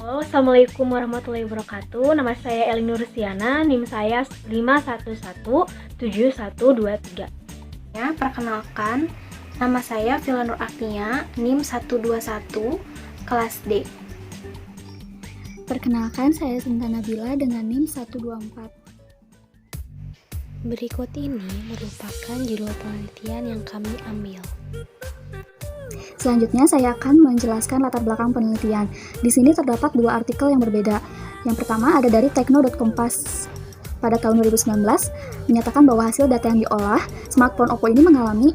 Halo, Assalamualaikum warahmatullahi wabarakatuh. Nama saya Elin Nursiana, NIM saya 5117123. Ya, perkenalkan, nama saya Vila Nur Agnia, NIM 121, kelas D. Perkenalkan, saya Sinta Nabila dengan NIM 124. Berikut ini merupakan judul penelitian yang kami ambil. Selanjutnya, saya akan menjelaskan latar belakang penelitian. Di sini terdapat dua artikel yang berbeda. Yang pertama ada dari Tekno.Kompas pada tahun 2019, menyatakan bahwa hasil data yang diolah, smartphone Oppo ini mengalami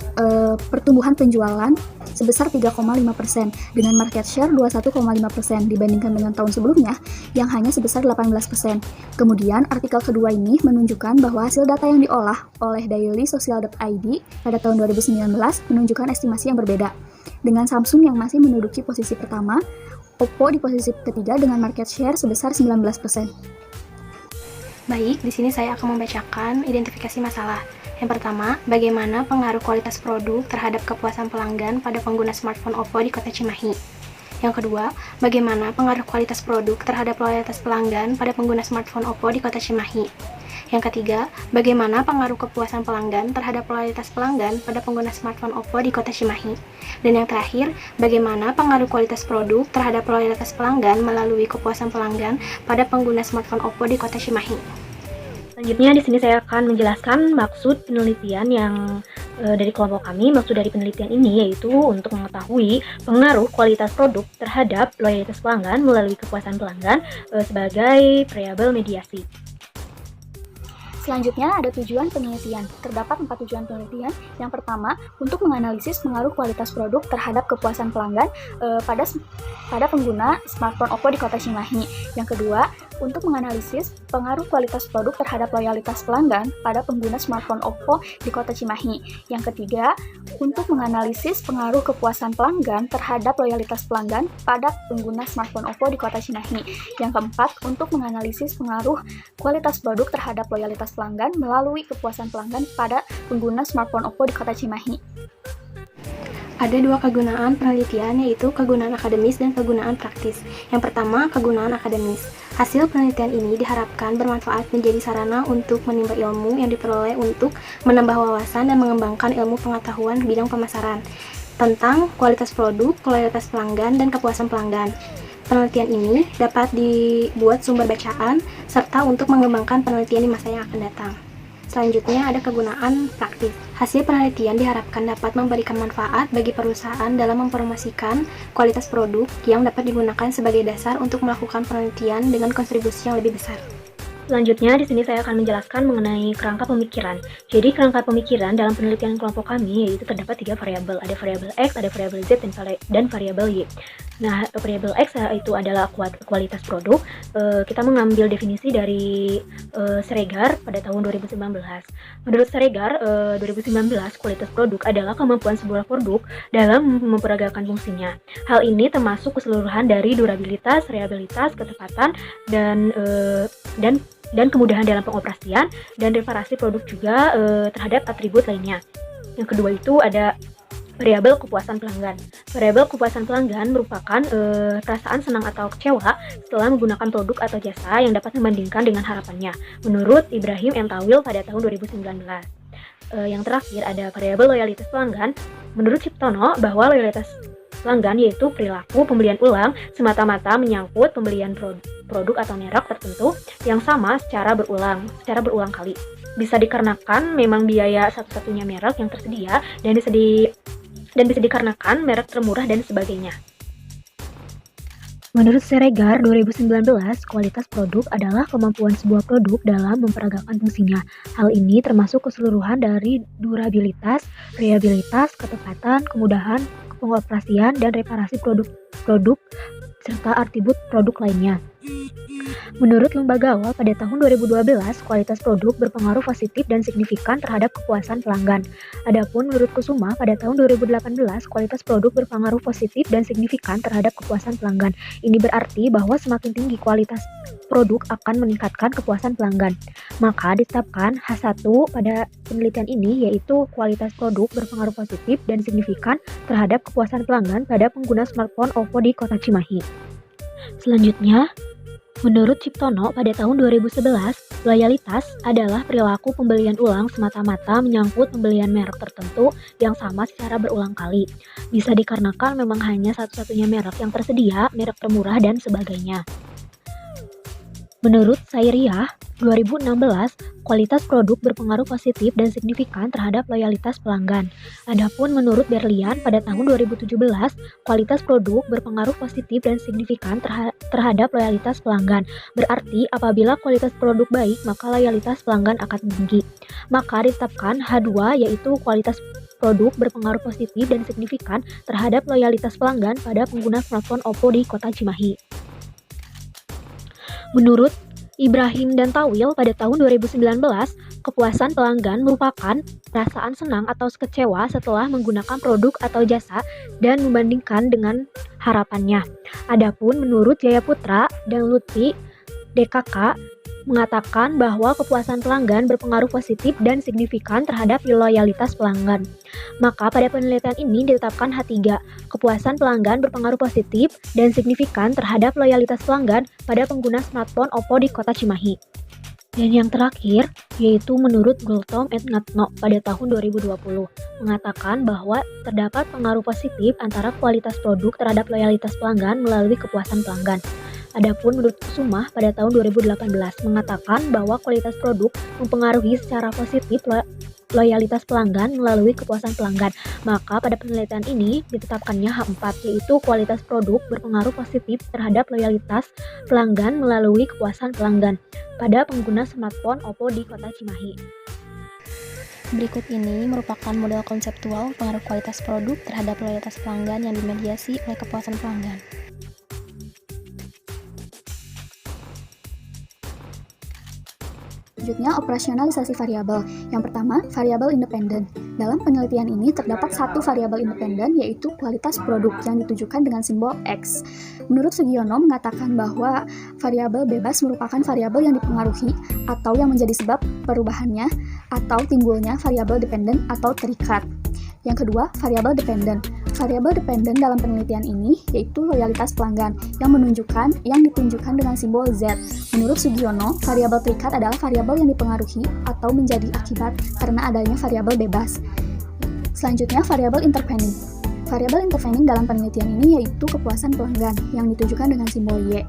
pertumbuhan penjualan sebesar 3,5% dengan market share 21,5% dibandingkan dengan tahun sebelumnya yang hanya sebesar 18%. Kemudian, artikel kedua ini menunjukkan bahwa hasil data yang diolah oleh dailysocial.id pada tahun 2019 menunjukkan estimasi yang berbeda. Dengan Samsung yang masih menduduki posisi pertama, Oppo di posisi ketiga dengan market share sebesar 19%. Baik, di sini saya akan membacakan identifikasi masalah. Yang pertama, bagaimana pengaruh kualitas produk terhadap kepuasan pelanggan pada pengguna smartphone Oppo di Kota Cimahi. Yang kedua, bagaimana pengaruh kualitas produk terhadap loyalitas pelanggan pada pengguna smartphone Oppo di Kota Cimahi. Yang ketiga, bagaimana pengaruh kepuasan pelanggan terhadap loyalitas pelanggan pada pengguna smartphone Oppo di Kota Cimahi. Dan yang terakhir, bagaimana pengaruh kualitas produk terhadap loyalitas pelanggan melalui kepuasan pelanggan pada pengguna smartphone Oppo di Kota Cimahi. Selanjutnya di sini saya akan menjelaskan maksud penelitian yang dari kelompok kami. Maksud dari penelitian ini yaitu untuk mengetahui pengaruh kualitas produk terhadap loyalitas pelanggan melalui kepuasan pelanggan sebagai variabel mediasi. Selanjutnya ada tujuan penelitian. Terdapat 4 tujuan penelitian. Yang pertama, untuk menganalisis pengaruh kualitas produk terhadap kepuasan pelanggan pada pengguna smartphone Oppo di Kota Cimahi. Yang kedua, untuk menganalisis pengaruh kualitas produk terhadap loyalitas pelanggan pada pengguna smartphone Oppo di Kota Cimahi. Yang ketiga, untuk menganalisis pengaruh kepuasan pelanggan terhadap loyalitas pelanggan pada pengguna smartphone Oppo di Kota Cimahi. Yang keempat, untuk menganalisis pengaruh kualitas produk terhadap loyalitas pelanggan melalui kepuasan pelanggan pada pengguna smartphone Oppo di Kota Cimahi. Ada dua kegunaan penelitian, yaitu kegunaan akademis dan kegunaan praktis. Yang pertama, kegunaan akademis. Hasil penelitian ini diharapkan bermanfaat menjadi sarana untuk menimba ilmu yang diperoleh untuk menambah wawasan dan mengembangkan ilmu pengetahuan bidang pemasaran tentang kualitas produk, loyalitas pelanggan, dan kepuasan pelanggan. Penelitian ini dapat dibuat sumber bacaan serta untuk mengembangkan penelitian di masa yang akan datang. Selanjutnya ada kegunaan praktis. Hasil penelitian diharapkan dapat memberikan manfaat bagi perusahaan dalam mempromosikan kualitas produk yang dapat digunakan sebagai dasar untuk melakukan penelitian dengan kontribusi yang lebih besar. Selanjutnya di sini saya akan menjelaskan mengenai kerangka pemikiran. Jadi kerangka pemikiran dalam penelitian kelompok kami yaitu terdapat 3 variabel. Ada variabel X, ada variabel Z, dan variabel Y. Nah, variabel X itu adalah kualitas produk. Kita mengambil definisi dari Sregar pada tahun 2019. Menurut Sregar, 2019 kualitas produk adalah kemampuan sebuah produk dalam memperagakan fungsinya. Hal ini termasuk keseluruhan dari durabilitas, reliabilitas, ketepatan, dan kemudahan dalam pengoperasian dan reparasi produk juga terhadap atribut lainnya. Yang kedua itu ada variabel kepuasan pelanggan. Variabel kepuasan pelanggan merupakan perasaan senang atau kecewa setelah menggunakan produk atau jasa yang dapat membandingkan dengan harapannya. Menurut Ibrahim M. Tawil pada tahun 2019. Yang terakhir ada variabel loyalitas pelanggan. Menurut Ciptono bahwa loyalitas pelanggan yaitu perilaku pembelian ulang semata-mata menyangkut pembelian produk atau merek tertentu yang sama secara berulang kali. Bisa dikarenakan memang biaya satu-satunya merek yang tersedia dan bisa dikarenakan merek termurah dan sebagainya. Menurut Sregar 2019, kualitas produk adalah kemampuan sebuah produk dalam memperagakan fungsinya. Hal ini termasuk keseluruhan dari durabilitas, reliabilitas, ketepatan, kemudahan pengoperasian, dan reparasi produk serta atribut produk lainnya. Menurut Lembagawa pada tahun 2012, kualitas produk berpengaruh positif dan signifikan terhadap kepuasan pelanggan. Adapun menurut Kusuma pada tahun 2018, kualitas produk berpengaruh positif dan signifikan terhadap kepuasan pelanggan. Ini berarti bahwa semakin tinggi kualitas produk akan meningkatkan kepuasan pelanggan. Maka ditetapkan H1 pada penelitian ini yaitu kualitas produk berpengaruh positif dan signifikan terhadap kepuasan pelanggan pada pengguna smartphone Oppo di Kota Cimahi. Selanjutnya, menurut Ciptono pada tahun 2011, loyalitas adalah perilaku pembelian ulang semata-mata menyangkut pembelian merek tertentu yang sama secara berulang kali. Bisa dikarenakan memang hanya satu-satunya merek yang tersedia, merek termurah, dan sebagainya. Menurut Sairiah, 2016, kualitas produk berpengaruh positif dan signifikan terhadap loyalitas pelanggan. Adapun menurut Berlian pada tahun 2017, kualitas produk berpengaruh positif dan signifikan terhadap loyalitas pelanggan. Berarti apabila kualitas produk baik, maka loyalitas pelanggan akan tinggi. Maka ditetapkan H2 yaitu kualitas produk berpengaruh positif dan signifikan terhadap loyalitas pelanggan pada pengguna smartphone Oppo di kota Cimahi. Menurut Ibrahim dan Tawil pada tahun 2019, kepuasan pelanggan merupakan perasaan senang atau kecewa setelah menggunakan produk atau jasa dan membandingkan dengan harapannya. Adapun menurut Jaya Putra dan Lutfi DKK mengatakan bahwa kepuasan pelanggan berpengaruh positif dan signifikan terhadap loyalitas pelanggan. Maka pada penelitian ini ditetapkan H3, kepuasan pelanggan berpengaruh positif dan signifikan terhadap loyalitas pelanggan pada pengguna smartphone Oppo di kota Cimahi. Dan yang terakhir, yaitu menurut Gultom et Ngatno pada tahun 2020, mengatakan bahwa terdapat pengaruh positif antara kualitas produk terhadap loyalitas pelanggan melalui kepuasan pelanggan. Adapun menurut Kusumah pada tahun 2018 mengatakan bahwa kualitas produk mempengaruhi secara positif loyalitas pelanggan melalui kepuasan pelanggan. Maka pada penelitian ini ditetapkannya H4, yaitu kualitas produk berpengaruh positif terhadap loyalitas pelanggan melalui kepuasan pelanggan pada pengguna smartphone Oppo di kota Cimahi. Berikut ini merupakan model konseptual pengaruh kualitas produk terhadap loyalitas pelanggan yang dimediasi oleh kepuasan pelanggan. Selanjutnya, operasionalisasi variabel. Yang pertama, variabel independen. Dalam penelitian ini terdapat satu variabel independen, yaitu kualitas produk yang ditujukan dengan simbol X. Menurut Sugiono mengatakan bahwa variabel bebas merupakan variabel yang dipengaruhi atau yang menjadi sebab perubahannya atau timbulnya variabel dependen atau terikat. Yang kedua, variabel dependen. Variabel dependen dalam penelitian ini yaitu loyalitas pelanggan yang ditunjukkan dengan simbol Z. Menurut Sugiono, variabel terikat adalah variabel yang dipengaruhi atau menjadi akibat karena adanya variabel bebas. Selanjutnya, variabel intervening. Variabel intervening dalam penelitian ini yaitu kepuasan pelanggan yang ditujukan dengan simbol Y.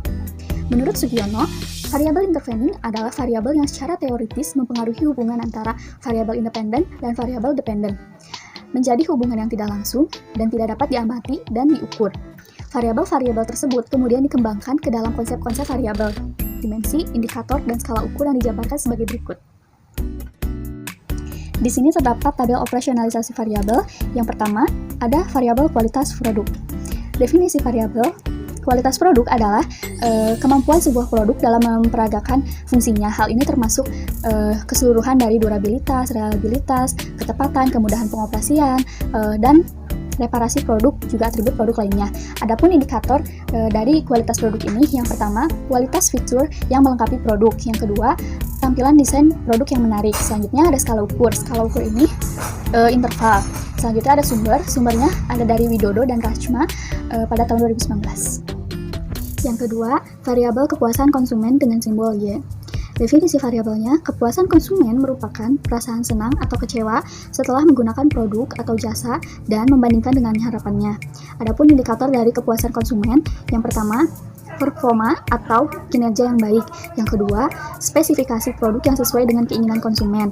Menurut Sugiono, variabel intervening adalah variabel yang secara teoritis mempengaruhi hubungan antara variabel independen dan variabel dependen, menjadi hubungan yang tidak langsung dan tidak dapat diamati dan diukur. Variabel-variabel tersebut kemudian dikembangkan ke dalam konsep-konsep variabel, dimensi, indikator, dan skala ukur yang dijabarkan sebagai berikut. Di sini terdapat tabel operasionalisasi variabel. Yang pertama, ada variabel kualitas produk. Definisi variabel kualitas produk adalah kemampuan sebuah produk dalam memperagakan fungsinya. Hal ini termasuk keseluruhan dari durabilitas, reliabilitas, ketepatan, kemudahan pengoperasian, dan reparasi produk, juga atribut produk lainnya. Adapun indikator dari kualitas produk ini, yang pertama, kualitas fitur yang melengkapi produk. Yang kedua, tampilan desain produk yang menarik. Selanjutnya ada skala ukur. Skala ukur ini interval. Selanjutnya ada sumbernya ada dari Widodo dan Rachma pada tahun 2019. Yang kedua, variabel kepuasan konsumen dengan simbol Y. Definisi variabelnya, kepuasan konsumen merupakan perasaan senang atau kecewa setelah menggunakan produk atau jasa dan membandingkan dengan harapannya. Adapun indikator dari kepuasan konsumen, yang pertama, performa atau kinerja yang baik. Yang kedua, spesifikasi produk yang sesuai dengan keinginan konsumen.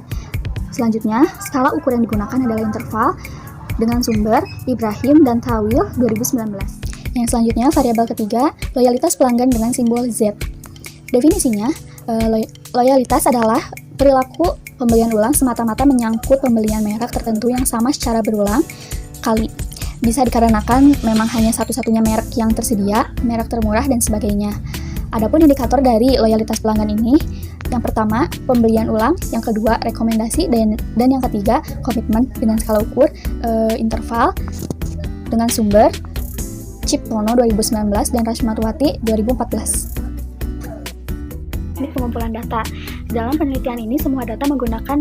Selanjutnya, skala ukur yang digunakan adalah interval dengan sumber Ibrahim dan Tawil 2019. Yang selanjutnya, variabel ketiga, loyalitas pelanggan dengan simbol Z. Definisinya, loyalitas adalah perilaku pembelian ulang semata-mata menyangkut pembelian merek tertentu yang sama secara berulang kali. Bisa dikarenakan memang hanya satu-satunya merek yang tersedia, merek termurah, dan sebagainya. Adapun indikator dari loyalitas pelanggan ini, yang pertama, pembelian ulang, yang kedua, rekomendasi, dan yang ketiga, komitmen dengan skala ukur, interval, dengan sumber Ciptono 2019 dan Rashmatwati 2014. Teknik pengumpulan data. Dalam penelitian ini semua data menggunakan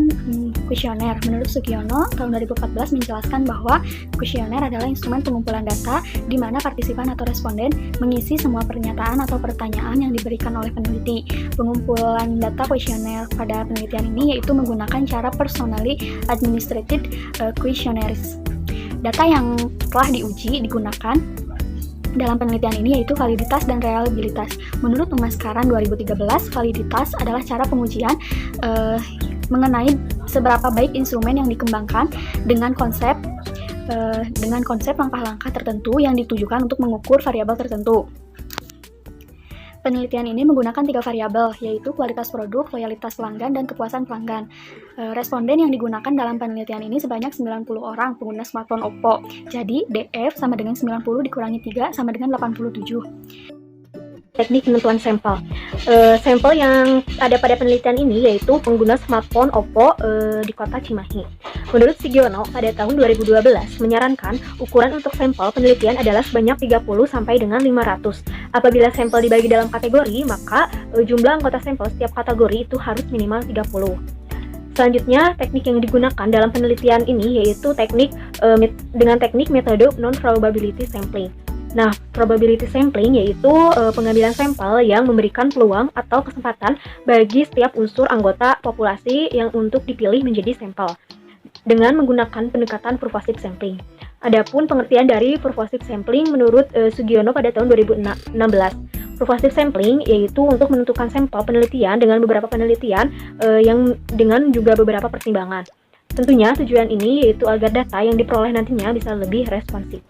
kuesioner. Menurut Sugiono, tahun 2014 menjelaskan bahwa kuesioner adalah instrumen pengumpulan data di mana partisipan atau responden mengisi semua pernyataan atau pertanyaan yang diberikan oleh peneliti. Pengumpulan data kuesioner pada penelitian ini yaitu menggunakan cara personally administered questionnaires. Data yang telah diuji digunakan dalam penelitian ini yaitu validitas dan reliabilitas. Menurut Pemasaran 2013, validitas adalah cara pengujian mengenai seberapa baik instrumen yang dikembangkan dengan konsep langkah-langkah tertentu yang ditujukan untuk mengukur variabel tertentu. Penelitian ini menggunakan 3 variabel, yaitu kualitas produk, loyalitas pelanggan, dan kepuasan pelanggan. Responden yang digunakan dalam penelitian ini sebanyak 90 orang pengguna smartphone Oppo. Jadi, DF sama dengan 90 dikurangi 3 sama dengan 87. Teknik penentuan sampel. Sampel yang ada pada penelitian ini yaitu pengguna smartphone Oppo di kota Cimahi. Menurut Sugiono, pada tahun 2012 menyarankan ukuran untuk sampel penelitian adalah sebanyak 30 sampai dengan 500. Apabila sampel dibagi dalam kategori, maka jumlah anggota sampel setiap kategori itu harus minimal 30. Selanjutnya, teknik yang digunakan dalam penelitian ini yaitu teknik metode non-probability sampling. Nah, probability sampling yaitu pengambilan sampel yang memberikan peluang atau kesempatan bagi setiap unsur anggota populasi yang untuk dipilih menjadi sampel dengan menggunakan pendekatan purposive sampling. Adapun pengertian dari purposive sampling menurut Sugiono pada tahun 2016. Purposive sampling yaitu untuk menentukan sampel penelitian dengan beberapa penelitian yang dengan juga beberapa pertimbangan. Tentunya tujuan ini yaitu agar data yang diperoleh nantinya bisa lebih responsif.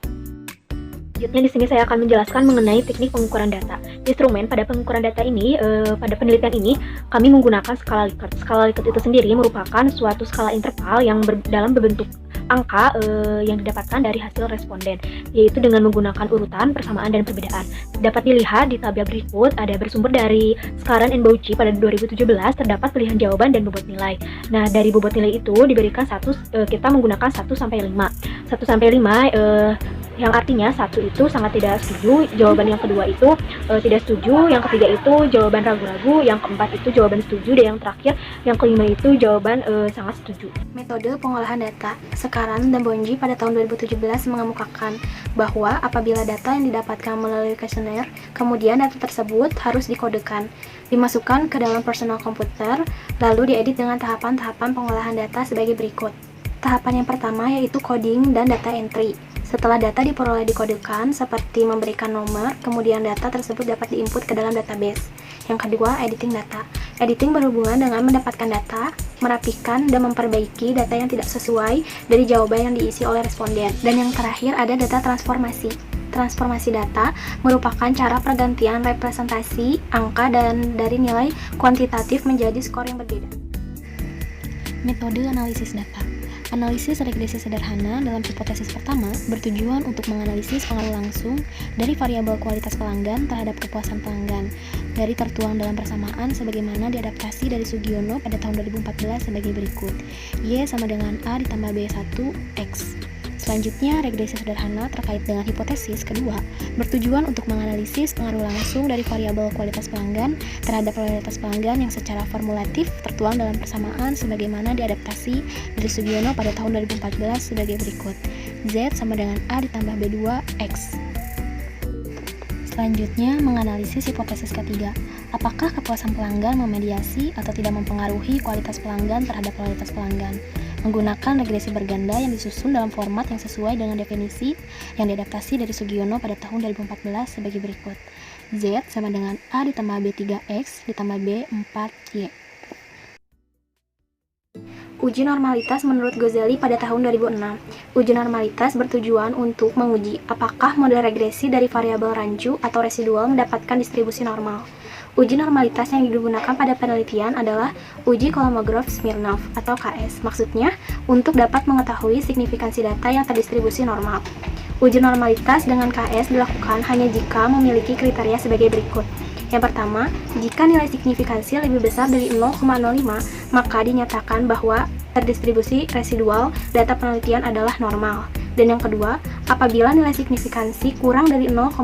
Selanjutnya di sini saya akan menjelaskan mengenai teknik pengukuran data. Instrumen pada pengukuran data ini, pada penelitian ini, kami menggunakan skala Likert. Skala Likert itu sendiri merupakan suatu skala interval yang dalam berbentuk angka yang didapatkan dari hasil responden, yaitu dengan menggunakan urutan, persamaan, dan perbedaan. Dapat dilihat di tabel berikut, ada bersumber dari Scaran and Bauchi pada 2017, terdapat pilihan jawaban dan bobot nilai. Nah, dari bobot nilai itu diberikan kita menggunakan 1 sampai 5. 1 sampai 5 yang artinya 1 itu sangat tidak setuju, jawaban yang kedua itu tidak setuju, yang ketiga itu jawaban ragu-ragu, yang keempat itu jawaban setuju, dan yang terakhir yang kelima itu jawaban sangat setuju. Metode pengolahan data. Scaran dan Bauchi pada tahun 2017 mengemukakan bahwa apabila data yang didapatkan melalui kuesioner, kemudian data tersebut harus dikodekan, dimasukkan ke dalam personal komputer, lalu diedit dengan tahapan-tahapan pengolahan data sebagai berikut. Tahapan yang pertama yaitu coding dan data entry. Setelah data diperoleh dikodekan, seperti memberikan nomor, kemudian data tersebut dapat diinput ke dalam database. Yang kedua, editing data. Editing berhubungan dengan mendapatkan data, merapikan, dan memperbaiki data yang tidak sesuai dari jawaban yang diisi oleh responden. Dan yang terakhir ada data transformasi. Transformasi data merupakan cara pergantian representasi angka dan dari nilai kuantitatif menjadi skor yang berbeda. Metode analisis data. Analisis regresi sederhana dalam hipotesis pertama bertujuan untuk menganalisis pengaruh langsung dari variabel kualitas pelanggan terhadap kepuasan pelanggan dari tertuang dalam persamaan sebagaimana diadaptasi dari Sugiono pada tahun 2014 sebagai berikut. Y sama dengan A ditambah B1 X. Selanjutnya, regresi sederhana terkait dengan hipotesis kedua bertujuan untuk menganalisis pengaruh langsung dari variabel kualitas pelanggan terhadap loyalitas pelanggan yang secara formulatif tertuang dalam persamaan sebagaimana diadaptasi dari Sugiono pada tahun 2014 sebagai berikut. Z sama dengan A ditambah B2 X. Selanjutnya, menganalisis hipotesis ketiga. Apakah kepuasan pelanggan memediasi atau tidak mempengaruhi kualitas pelanggan terhadap loyalitas pelanggan? Menggunakan regresi berganda yang disusun dalam format yang sesuai dengan definisi yang diadaptasi dari Sugiono pada tahun 2014 sebagai berikut. Z sama dengan A ditambah B3X ditambah B4Y. Uji normalitas menurut Ghazali pada tahun 2006. Uji normalitas bertujuan untuk menguji apakah model regresi dari variabel rancu atau residual mendapatkan distribusi normal. Uji normalitas yang digunakan pada penelitian adalah uji Kolmogorov-Smirnov atau KS. Maksudnya, untuk dapat mengetahui signifikansi data yang terdistribusi normal. Uji normalitas dengan KS dilakukan hanya jika memiliki kriteria sebagai berikut. Yang pertama, jika nilai signifikansi lebih besar dari 0,05, maka dinyatakan bahwa terdistribusi residual data penelitian adalah normal. Dan yang kedua, apabila nilai signifikansi kurang dari 0,05,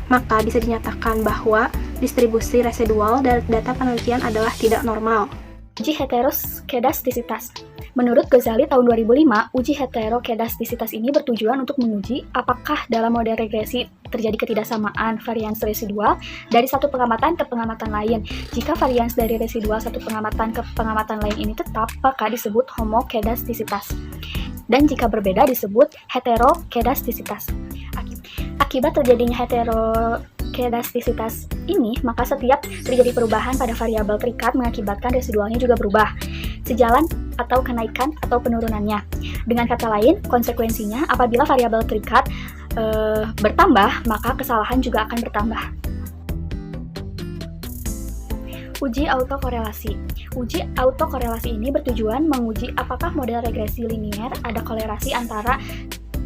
maka bisa dinyatakan bahwa distribusi residual dari data penelitian adalah tidak normal. Uji heterokedastisitas. Menurut Ghazali tahun 2005, uji heterokedastisitas ini bertujuan untuk menguji apakah dalam model regresi terjadi ketidaksamaan varians residual dari satu pengamatan ke pengamatan lain. Jika varians dari residual satu pengamatan ke pengamatan lain ini tetap, maka disebut homokedastisitas. Dan jika berbeda disebut heterokedastisitas. Akibat terjadinya heterokedastisitas ini, maka setiap terjadi perubahan pada variabel terikat mengakibatkan residualnya juga berubah, sejalan atau kenaikan atau penurunannya. Dengan kata lain, konsekuensinya apabila variabel terikat bertambah, maka kesalahan juga akan bertambah. Uji autokorelasi. Uji autokorelasi ini bertujuan menguji apakah model regresi linier ada kolerasi antara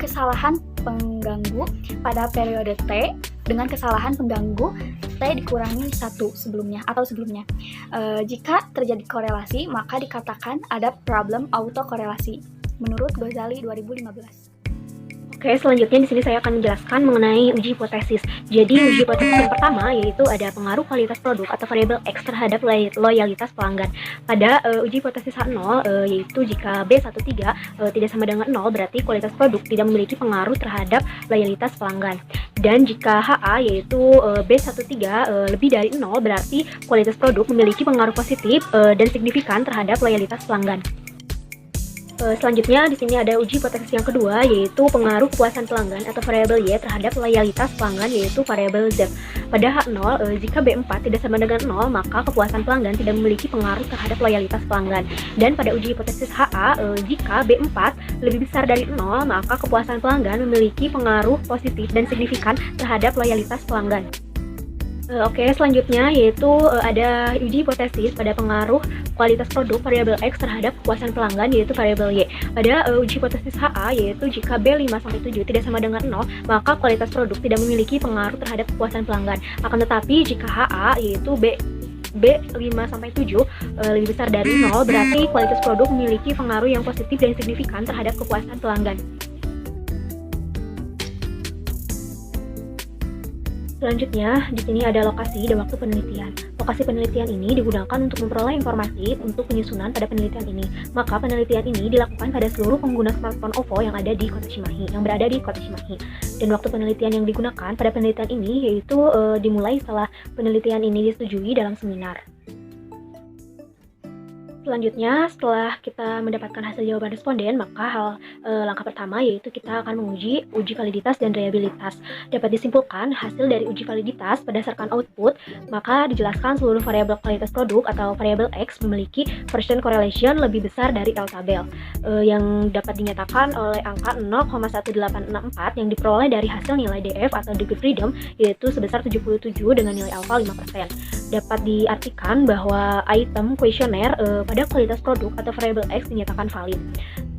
kesalahan pengganggu pada periode T dengan kesalahan pengganggu T dikurangi 1 sebelumnya. Jika terjadi korelasi, maka dikatakan ada problem autokorelasi menurut Ghazali 2015. Oke, selanjutnya di sini saya akan menjelaskan mengenai uji hipotesis. Jadi uji hipotesis yang pertama yaitu ada pengaruh kualitas produk atau variabel X terhadap loyalitas pelanggan. Pada uji hipotesis H0 yaitu jika B13 tidak sama dengan 0 berarti kualitas produk tidak memiliki pengaruh terhadap loyalitas pelanggan. Dan jika HA yaitu B13 lebih dari 0 berarti kualitas produk memiliki pengaruh positif dan signifikan terhadap loyalitas pelanggan. Selanjutnya di sini ada uji hipotesis yang kedua yaitu pengaruh kepuasan pelanggan atau variabel Y terhadap loyalitas pelanggan yaitu variabel Z. Pada H0 jika B4 tidak sama dengan 0 maka kepuasan pelanggan tidak memiliki pengaruh terhadap loyalitas pelanggan. Dan pada uji hipotesis HA jika B4 lebih besar dari 0 maka kepuasan pelanggan memiliki pengaruh positif dan signifikan terhadap loyalitas pelanggan. Oke, selanjutnya yaitu ada uji hipotesis pada pengaruh kualitas produk variabel X terhadap kepuasan pelanggan yaitu variabel Y. Pada uji hipotesis HA yaitu jika B5-7 tidak sama dengan 0 maka kualitas produk tidak memiliki pengaruh terhadap kepuasan pelanggan. Akan tetapi jika HA yaitu B5-7 lebih besar dari 0 berarti kualitas produk memiliki pengaruh yang positif dan signifikan terhadap kepuasan pelanggan. Selanjutnya, di sini ada lokasi dan waktu penelitian. Lokasi penelitian ini digunakan untuk memperoleh informasi untuk penyusunan pada penelitian ini. Maka penelitian ini dilakukan pada seluruh pengguna smartphone OVO yang berada di Kota Cimahi. Dan waktu penelitian yang digunakan pada penelitian ini yaitu dimulai setelah penelitian ini disetujui dalam seminar. Selanjutnya, setelah kita mendapatkan hasil jawaban responden, maka langkah pertama yaitu kita akan menguji uji validitas dan reliabilitas. Dapat disimpulkan hasil dari uji validitas berdasarkan output, maka dijelaskan seluruh variabel kualitas produk atau variabel X memiliki Pearson correlation lebih besar dari L tabel, yang dapat dinyatakan oleh angka 0,1864 yang diperoleh dari hasil nilai DF atau degree freedom yaitu sebesar 77 dengan nilai alfa 5%. Dapat diartikan bahwa item kuesioner pada kualitas produk atau variabel X dinyatakan valid.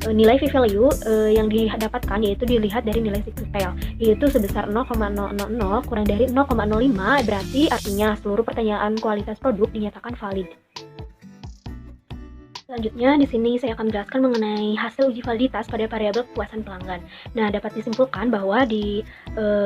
Nilai v-value yang didapatkan yaitu dilihat dari nilai signifikan yaitu sebesar 0,000 kurang dari 0,05 berarti artinya seluruh pertanyaan kualitas produk dinyatakan valid. Selanjutnya, di sini saya akan menjelaskan mengenai hasil uji validitas pada variabel kepuasan pelanggan. Nah, dapat disimpulkan bahwa di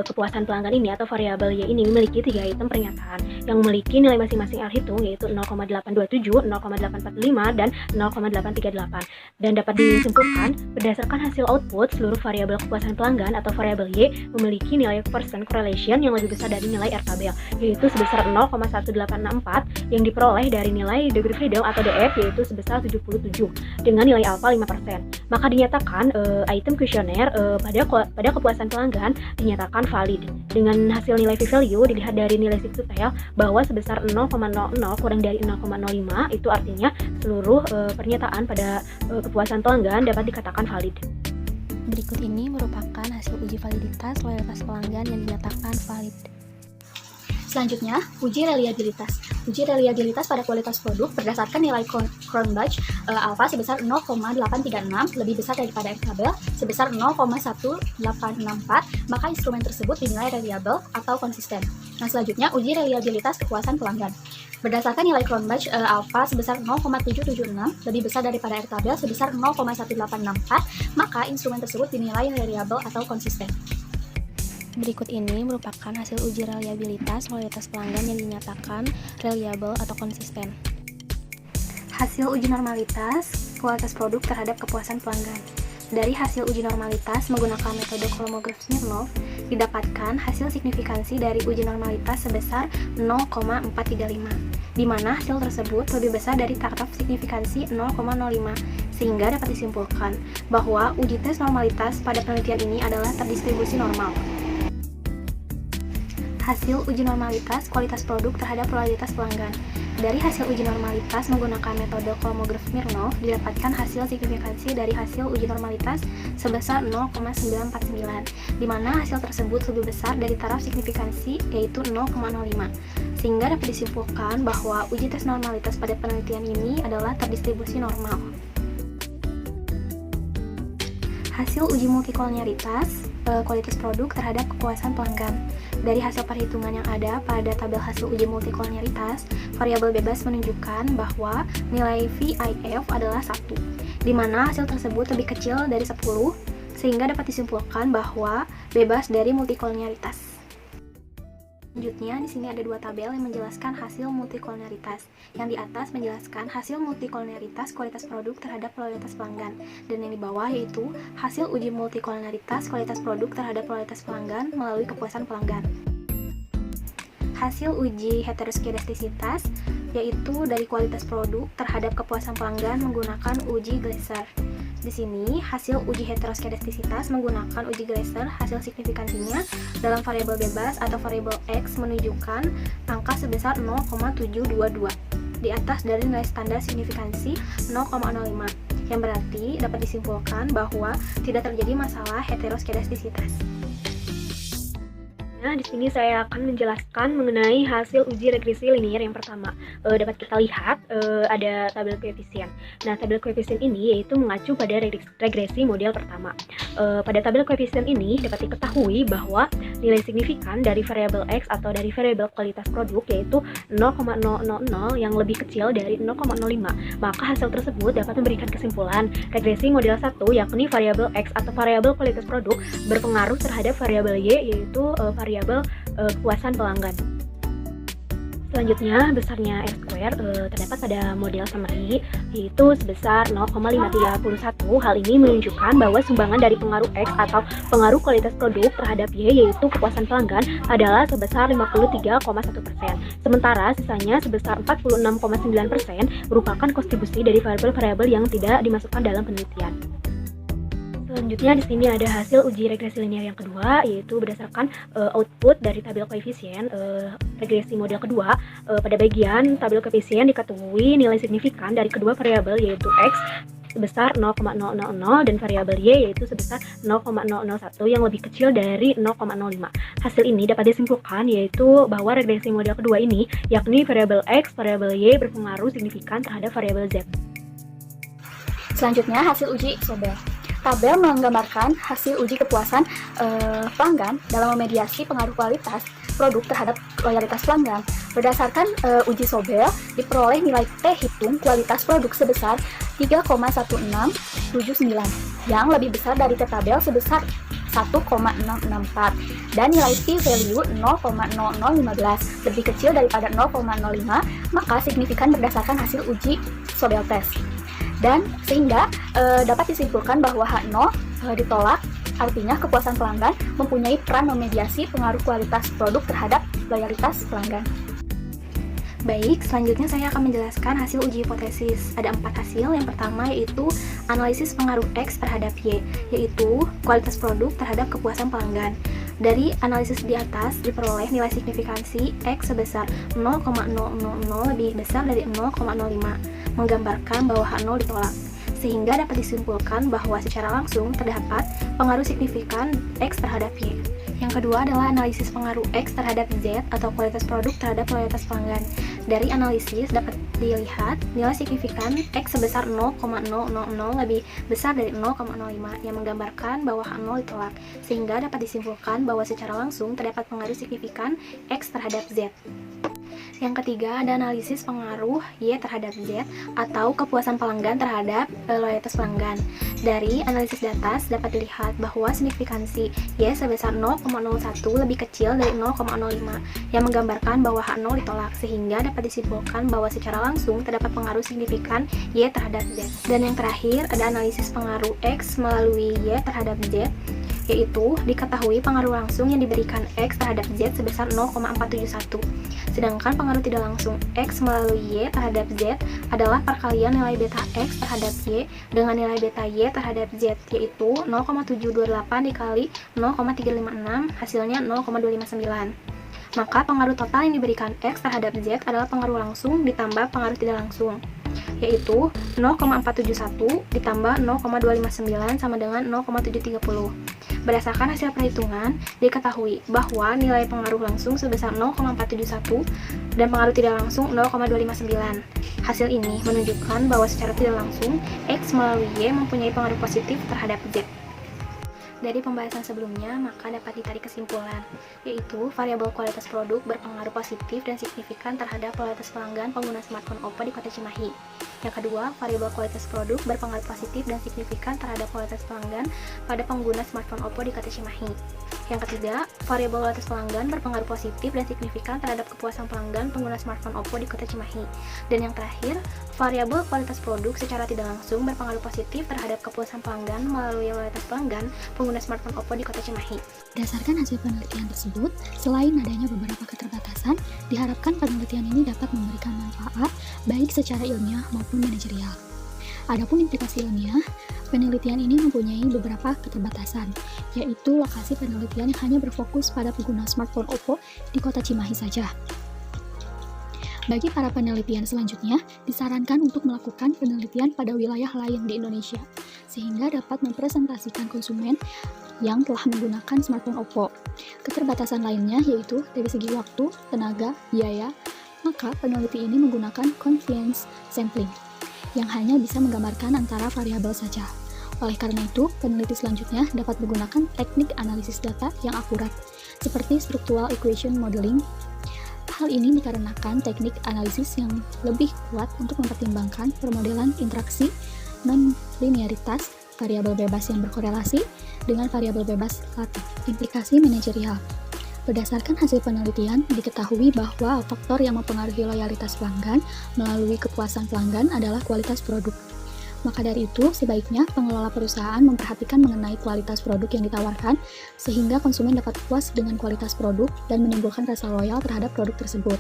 kepuasan pelanggan ini atau variabel Y ini memiliki 3 item pernyataan yang memiliki nilai masing-masing R hitung yaitu 0,827, 0,845, dan 0,838. Dan dapat disimpulkan berdasarkan hasil output seluruh variabel kepuasan pelanggan atau variabel Y memiliki nilai Pearson correlation yang lebih besar dari nilai R tabel yaitu sebesar 0,1864 yang diperoleh dari nilai degree freedom atau DF yaitu sebesar 77 dengan nilai alfa 5%. Maka dinyatakan item kuesioner pada kepuasan pelanggan dinyatakan valid. Dengan hasil nilai v-value dilihat dari nilai signifikan bahwa sebesar 0,00 kurang dari 0,05 itu artinya seluruh pernyataan pada kepuasan pelanggan dapat dikatakan valid. Berikut ini merupakan hasil uji validitas loyalitas pelanggan yang dinyatakan valid. Selanjutnya, uji reliabilitas. Uji reliabilitas pada kualitas produk berdasarkan nilai Cronbach alpha sebesar 0,836 lebih besar daripada R tabel sebesar 0,1864, maka instrumen tersebut dinilai reliable atau konsisten. Nah, selanjutnya uji reliabilitas kepuasan pelanggan. Berdasarkan nilai Cronbach alpha sebesar 0,776 lebih besar daripada R tabel sebesar 0,1864, maka instrumen tersebut dinilai reliable atau konsisten. Berikut ini merupakan hasil uji reliabilitas kualitas pelanggan yang dinyatakan reliable atau konsisten. Hasil uji normalitas kualitas produk terhadap kepuasan pelanggan. Dari hasil uji normalitas menggunakan metode kolomograf Smirnov, didapatkan hasil signifikansi dari uji normalitas sebesar 0,435, di mana hasil tersebut lebih besar dari taraf signifikansi 0,05, sehingga dapat disimpulkan bahwa uji tes normalitas pada penelitian ini adalah terdistribusi normal. Hasil uji normalitas kualitas produk terhadap loyalitas pelanggan. Dari hasil uji normalitas menggunakan metode kolomograf Smirnov, didapatkan hasil signifikansi dari hasil uji normalitas sebesar 0,949, di mana hasil tersebut lebih besar dari taraf signifikansi yaitu 0,05, sehingga dapat disimpulkan bahwa uji tes normalitas pada penelitian ini adalah terdistribusi normal. Hasil uji multikolonialitas kualitas produk terhadap kepuasan pelanggan. Dari hasil perhitungan yang ada pada tabel hasil uji multikolonialitas, variabel bebas menunjukkan bahwa nilai VIF adalah 1, di mana hasil tersebut lebih kecil dari 10, sehingga dapat disimpulkan bahwa bebas dari multikolonialitas. Selanjutnya, di sini ada dua tabel yang menjelaskan hasil multikolonialitas. Yang di atas menjelaskan hasil multikolonialitas kualitas produk terhadap loyalitas pelanggan, dan yang di bawah yaitu hasil uji multikolonialitas kualitas produk terhadap loyalitas pelanggan melalui kepuasan pelanggan. Hasil uji heteroskedastisitas yaitu dari kualitas produk terhadap kepuasan pelanggan menggunakan uji Glaser. Di sini, hasil uji heteroskedastisitas menggunakan uji Glaser, hasil signifikansinya dalam variabel bebas atau variabel X menunjukkan angka sebesar 0,722 di atas dari nilai standar signifikansi 0,05, yang berarti dapat disimpulkan bahwa tidak terjadi masalah heteroskedastisitas. Nah, di sini saya akan menjelaskan mengenai hasil uji regresi linier yang pertama. Dapat kita lihat ada tabel koefisien. Nah, tabel koefisien ini yaitu mengacu pada regresi model pertama. Pada tabel koefisien ini dapat diketahui bahwa nilai signifikan dari variabel X atau dari variabel kualitas produk yaitu 0,000 yang lebih kecil dari 0,05. Maka hasil tersebut dapat memberikan kesimpulan regresi model 1 yakni variabel X atau variabel kualitas produk berpengaruh terhadap variabel Y yaitu variabel kepuasan pelanggan. Selanjutnya, besarnya R-square terdapat pada model summary yaitu sebesar 0,531. Hal ini menunjukkan bahwa sumbangan dari pengaruh X atau pengaruh kualitas produk terhadap Y yaitu kepuasan pelanggan adalah sebesar 53,1%. Sementara sisanya sebesar 46,9% merupakan kontribusi dari variabel-variabel yang tidak dimasukkan dalam penelitian. Selanjutnya di sini ada hasil uji regresi linear yang kedua yaitu berdasarkan output dari tabel koefisien regresi model kedua. Pada bagian tabel koefisien diketahui nilai signifikan dari kedua variabel yaitu X sebesar 0,000 dan variabel Y yaitu sebesar 0,001 yang lebih kecil dari 0,05. Hasil ini dapat disimpulkan yaitu bahwa regresi model kedua ini yakni variabel X, variabel Y berpengaruh signifikan terhadap variabel Z. Selanjutnya, hasil uji Sobel. Tabel menggambarkan hasil uji kepuasan pelanggan dalam memediasi pengaruh kualitas produk terhadap loyalitas pelanggan. Berdasarkan uji Sobel, diperoleh nilai T hitung kualitas produk sebesar 3,1679 yang lebih besar dari T tabel sebesar 1,664 dan nilai p-value 0,0015 lebih kecil daripada 0,05, maka signifikan berdasarkan hasil uji Sobel test. Dan sehingga dapat disimpulkan bahwa H0 ditolak, artinya kepuasan pelanggan mempunyai peran memediasi pengaruh kualitas produk terhadap loyalitas pelanggan. Baik, selanjutnya saya akan menjelaskan hasil uji hipotesis. Ada 4 hasil. Yang pertama yaitu analisis pengaruh X terhadap Y, yaitu kualitas produk terhadap kepuasan pelanggan. Dari analisis di atas diperoleh nilai signifikansi X sebesar 0,000 lebih besar dari 0,05, menggambarkan bahwa H0 ditolak, sehingga dapat disimpulkan bahwa secara langsung terdapat pengaruh signifikan X terhadap Y. Yang kedua adalah analisis pengaruh X terhadap Z atau kualitas produk terhadap loyalitas pelanggan. Dari analisis dapat dilihat nilai signifikan X sebesar 0,000 lebih besar dari 0,05 yang menggambarkan bahwa H0 ditolak, sehingga dapat disimpulkan bahwa secara langsung terdapat pengaruh signifikan X terhadap Z. Yang ketiga, ada analisis pengaruh Y terhadap Z atau kepuasan pelanggan terhadap loyalitas pelanggan. Dari analisis data dapat dilihat bahwa signifikansi Y sebesar 0,01 lebih kecil dari 0,05 yang menggambarkan bahwa H0 ditolak, sehingga dapat disimpulkan bahwa secara langsung terdapat pengaruh signifikan Y terhadap Z. Dan yang terakhir, ada analisis pengaruh X melalui Y terhadap Z, yaitu diketahui pengaruh langsung yang diberikan X terhadap Z sebesar 0,471. Sedangkan pengaruh tidak langsung X melalui Y terhadap Z adalah perkalian nilai beta X terhadap Y dengan nilai beta Y terhadap Z, yaitu 0,728 dikali 0,356, hasilnya 0,259. Maka pengaruh total yang diberikan X terhadap Z adalah pengaruh langsung ditambah pengaruh tidak langsung, yaitu 0,471 ditambah 0,259 sama dengan 0,730. Berdasarkan hasil perhitungan, diketahui bahwa nilai pengaruh langsung sebesar 0,471 dan pengaruh tidak langsung 0,259. Hasil ini menunjukkan bahwa secara tidak langsung, X melalui Y mempunyai pengaruh positif terhadap Z. Dari pembahasan sebelumnya, maka dapat ditarik kesimpulan, yaitu variabel kualitas produk berpengaruh positif dan signifikan terhadap loyalitas pelanggan pengguna smartphone Oppo di Kota Cimahi. Yang kedua, variabel kualitas produk berpengaruh positif dan signifikan terhadap kualitas pelanggan pada pengguna smartphone Oppo di Kota Cimahi. Yang ketiga, variabel loyalitas pelanggan berpengaruh positif dan signifikan terhadap kepuasan pelanggan pengguna smartphone Oppo di Kota Cimahi. Dan yang terakhir, variabel kualitas produk secara tidak langsung berpengaruh positif terhadap kepuasan pelanggan melalui loyalitas pelanggan pengguna smartphone Oppo di Kota Cimahi. Berdasarkan hasil penelitian tersebut, selain adanya beberapa keterbatasan, diharapkan penelitian ini dapat memberikan manfaat baik secara ilmiah maupun manajerial. Adapun implikasi ilmiah, penelitian ini mempunyai beberapa keterbatasan, yaitu lokasi penelitian yang hanya berfokus pada pengguna smartphone Oppo di Kota Cimahi saja. Bagi para penelitian selanjutnya, disarankan untuk melakukan penelitian pada wilayah lain di Indonesia, sehingga dapat mempresentasikan konsumen yang telah menggunakan smartphone Oppo. Keterbatasan lainnya yaitu dari segi waktu, tenaga, biaya, maka peneliti ini menggunakan convenience sampling, yang hanya bisa menggambarkan antara variabel saja. Oleh karena itu, peneliti selanjutnya dapat menggunakan teknik analisis data yang akurat, seperti structural equation modeling. Hal ini dikarenakan teknik analisis yang lebih kuat untuk mempertimbangkan permodelan interaksi non-linearitas, variabel bebas yang berkorelasi dengan variabel bebas relatif. Implikasi manajerial. Berdasarkan hasil penelitian, diketahui bahwa faktor yang mempengaruhi loyalitas pelanggan melalui kepuasan pelanggan adalah kualitas produk. Maka dari itu, sebaiknya pengelola perusahaan memperhatikan mengenai kualitas produk yang ditawarkan, sehingga konsumen dapat puas dengan kualitas produk dan menimbulkan rasa loyal terhadap produk tersebut.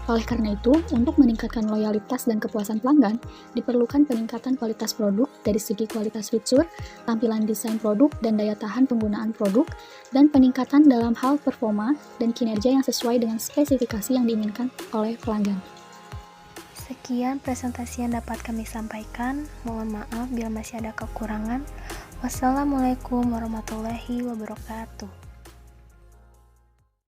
Oleh karena itu, untuk meningkatkan loyalitas dan kepuasan pelanggan, diperlukan peningkatan kualitas produk dari segi kualitas fitur, tampilan desain produk, dan daya tahan penggunaan produk, dan peningkatan dalam hal performa dan kinerja yang sesuai dengan spesifikasi yang diinginkan oleh pelanggan. Sekian presentasi yang dapat kami sampaikan. Mohon maaf bila masih ada kekurangan. Wassalamualaikum warahmatullahi wabarakatuh.